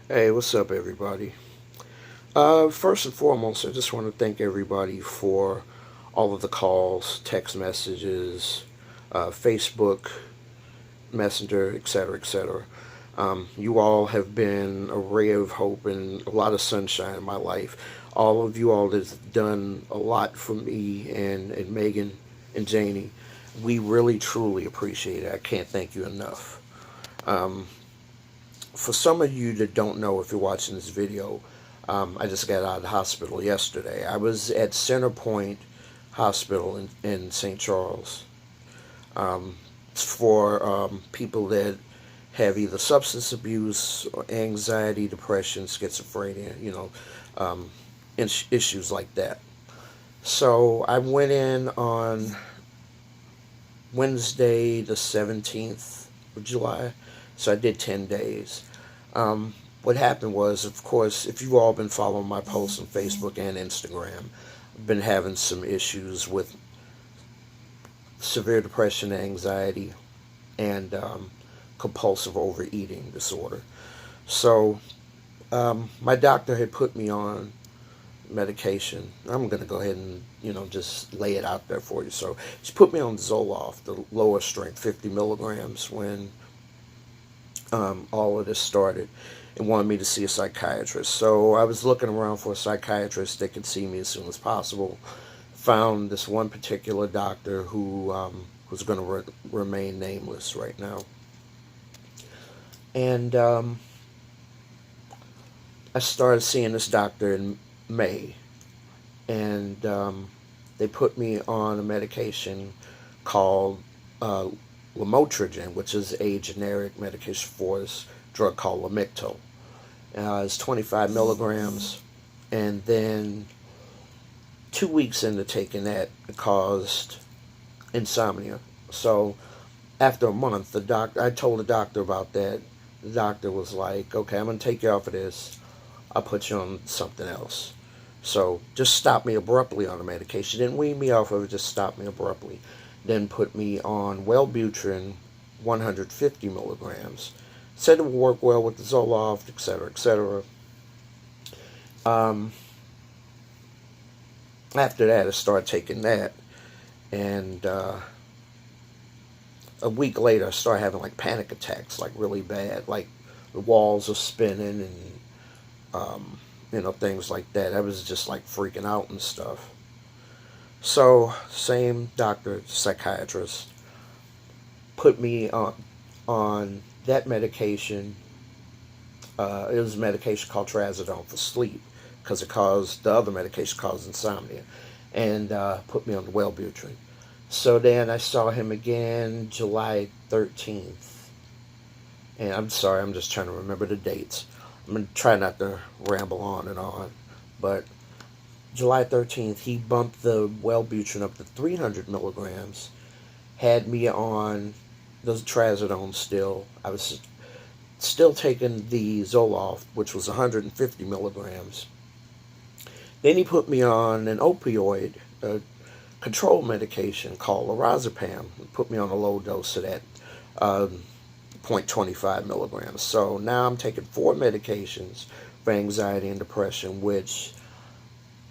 Hey, what's up, everybody? First and foremost, I just want to thank everybody for all of the calls, text messages, Facebook, Messenger, etc., etc. You all have been a ray of hope and a lot of sunshine in my life. All of you all have done a lot for me and Megan and Janie. We really, truly appreciate it. I can't thank you enough. Um, for some of you that don't know, if you're watching this video, I just got out of the hospital yesterday. I was at Centerpoint Hospital in St. Charles. It's for people that have either substance abuse, or anxiety, depression, schizophrenia, um, issues like that. So I went in on Wednesday, the 17th of July. So I did 10 days. What happened was, of course, if you've all been following my posts on Facebook and Instagram, I've been having some issues with severe depression, anxiety, and compulsive overeating disorder. So my doctor had put me on medication. I'm going to go ahead and just lay it out there for you. So she put me on Zoloft, the lower strength, 50 milligrams, when all of this started, and wanted me to see a psychiatrist. So I was looking around for a psychiatrist that could see me as soon as possible. Found this one particular doctor who was going to remain nameless right now. And I started seeing this doctor in May. And they put me on a medication called lamotrigine, which is a generic medication for this drug called Lamictal. It's 25 milligrams, and then 2 weeks into taking that, it caused insomnia. So after a month, I told the doctor about that. The doctor was like, "Okay, I'm gonna take you off of this. I'll put you on something else." So just stopped me abruptly on the medication. Didn't wean me off of it, just stopped me abruptly. Then put me on Wellbutrin, 150 milligrams. Said it would work well with the Zoloft, etc., etc. Um, After that, I started taking that, and a week later, I started having like panic attacks, like really bad, like the walls are spinning and things like that. I was just like freaking out and stuff. So, same doctor, psychiatrist, put me on that medication. It was a medication called trazodone for sleep because the other medication caused insomnia, and put me on the Wellbutrin. So then I saw him again July 13th. And I'm sorry, I'm just trying to remember the dates. I'm going to try not to ramble on and on. But July 13th, he bumped the Wellbutrin up to 300 milligrams, had me on the trazodone still. I was still taking the Zoloft, which was 150 milligrams. Then he put me on an opioid, control medication called lorazepam. He put me on a low dose of that, 0.25 milligrams. So now I'm taking 4 medications for anxiety and depression, which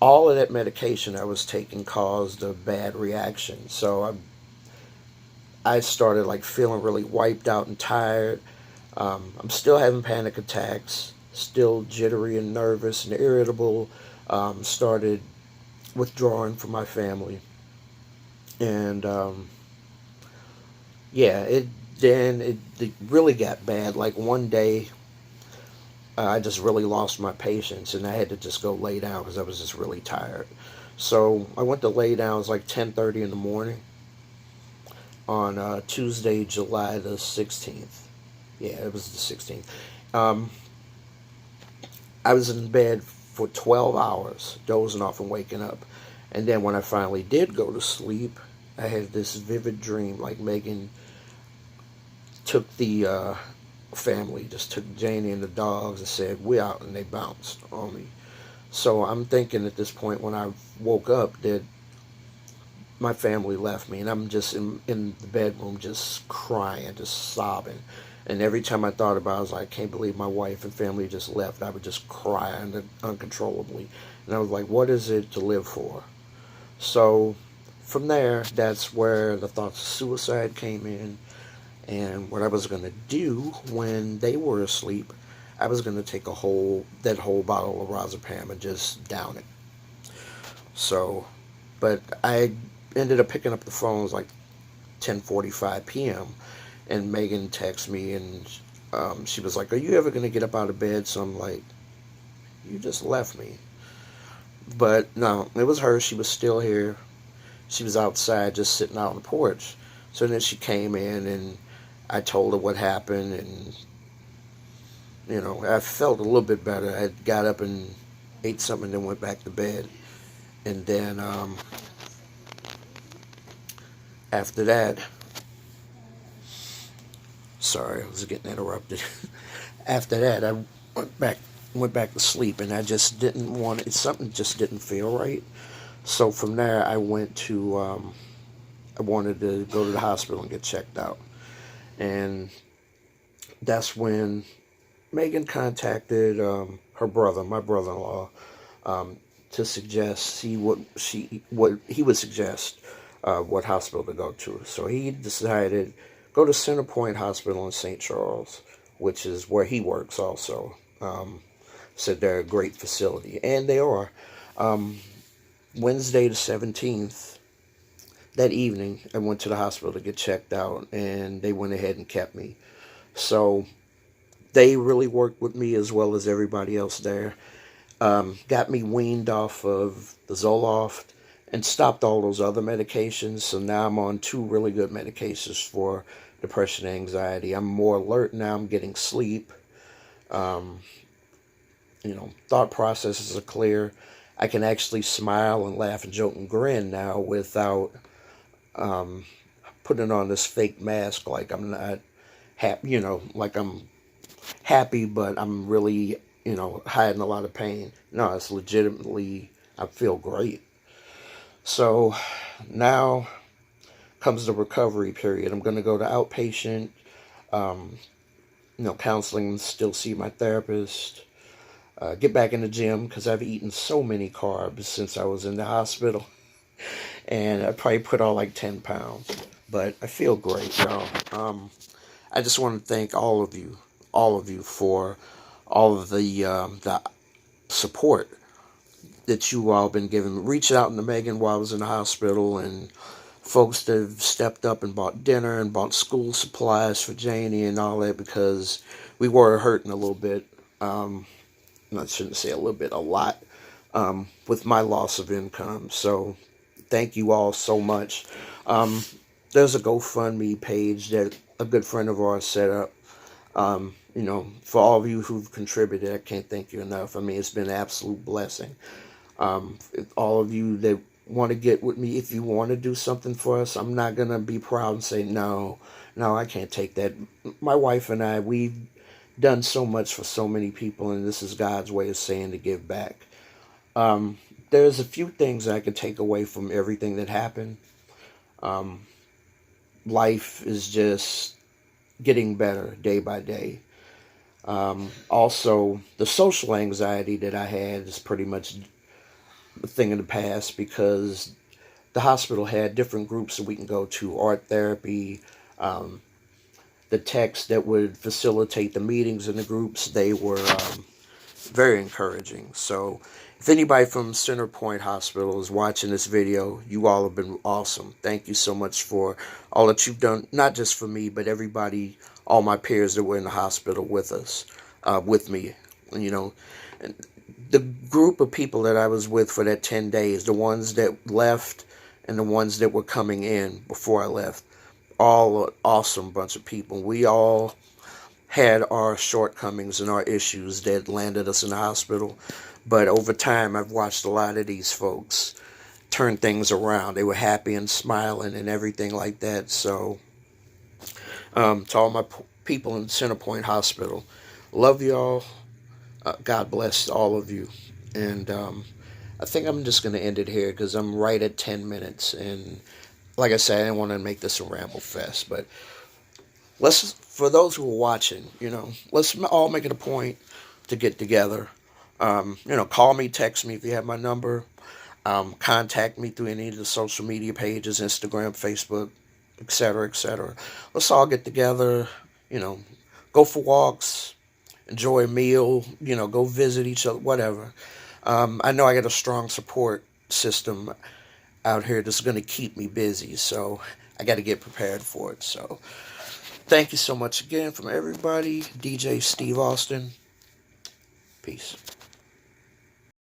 all of that medication I was taking caused a bad reaction. So I started like feeling really wiped out and tired. I'm still having panic attacks, still jittery and nervous and irritable. Started withdrawing from my family, and yeah, it really got bad. Like one day, I just really lost my patience, and I had to just go lay down because I was just really tired. So I went to lay down. It was like 10:30 in the morning on Tuesday, July the 16th. Yeah, it was the 16th. Um, I was in bed for 12 hours, dozing off and waking up. And then when I finally did go to sleep, I had this vivid dream like Megan took the family, just took Janie and the dogs and said, "We out," and they bounced on me. So I'm thinking at this point when I woke up that my family left me, and I'm just in the bedroom just crying, just sobbing. And every time I thought about it, I was like, I can't believe my wife and family just left. I would just cry uncontrollably. And I was like, what is it to live for? So from there, that's where the thoughts of suicide came in. And what I was going to do when they were asleep, I was going to take that whole bottle of Razapam and just down it. So, but I ended up picking up the phone. It was like 10:45 p.m. and Megan texted me, and she was like, "Are you ever going to get up out of bed?" So I'm like, "You just left me." But no, it was her. She was still here. She was outside, just sitting out on the porch. So then she came in, and I told her what happened, and I felt a little bit better. I got up and ate something, and then went back to bed. And then after that, sorry, I was getting interrupted. After that, I went back to sleep, and I just didn't want it. Something just didn't feel right. So from there, I went to. I wanted to go to the hospital and get checked out, and that's when Megan contacted her brother, my brother-in-law, to suggest what he would suggest what hospital to go to. So he decided go to Centerpoint Hospital in St. Charles, which is where he works also. Said they're a great facility, and they are. Wednesday the 17th, that evening, I went to the hospital to get checked out, and they went ahead and kept me. So they really worked with me as well as everybody else there. Got me weaned off of the Zoloft and stopped all those other medications. So now I'm on 2 really good medications for depression and anxiety. I'm more alert now. I'm getting sleep. Thought processes are clear. I can actually smile and laugh and joke and grin now without putting on this fake mask like I'm not happy, like I'm happy, but I'm really, hiding a lot of pain. No, it's legitimately, I feel great. So now comes the recovery period. I'm going to go to outpatient, counseling, still see my therapist, get back in the gym because I've eaten so many carbs since I was in the hospital. And I probably put on like 10 pounds. But I feel great, y'all. I just want to thank all of you for all of the support that you all been giving me. Reaching out to Megan while I was in the hospital, and folks that have stepped up and bought dinner and bought school supplies for Janie and all that, because we were hurting a little bit. I shouldn't say a little bit, a lot, with my loss of income. So thank you all so much. There's a GoFundMe page that a good friend of ours set up. For all of you who've contributed, I can't thank you enough. I mean, it's been an absolute blessing. All of you that want to get with me, if you want to do something for us, I'm not going to be proud and say, no, I can't take that. My wife and I, we've done so much for so many people, and this is God's way of saying to give back. There's a few things I could take away from everything that happened. Life is just getting better day by day. Also, the social anxiety that I had is pretty much a thing of the past, because the hospital had different groups that we can go to, art therapy, the techs that would facilitate the meetings in the groups, they were very encouraging. So if anybody from Centerpoint Hospital is watching this video, you all have been awesome. Thank you so much for all that you've done, not just for me, but everybody, all my peers that were in the hospital with us, with me. And the group of people that I was with for that 10 days, the ones that left and the ones that were coming in before I left, all an awesome bunch of people. We all had our shortcomings and our issues that landed us in the hospital. But over time, I've watched a lot of these folks turn things around. They were happy and smiling and everything like that. So, to all my people in Centerpoint Hospital, love y'all. God bless all of you. And I think I'm just going to end it here because I'm right at 10 minutes. And like I said, I didn't want to make this a ramble fest. But For those who are watching, let's all make it a point to get together. Call me, text me if you have my number. Contact me through any of the social media pages, Instagram, Facebook, etc., etc. Let's all get together, you know, go for walks, enjoy a meal, go visit each other, whatever. I know I got a strong support system out here that's going to keep me busy, so I got to get prepared for it. So thank you so much again from everybody. DJ Steve Austin. Peace.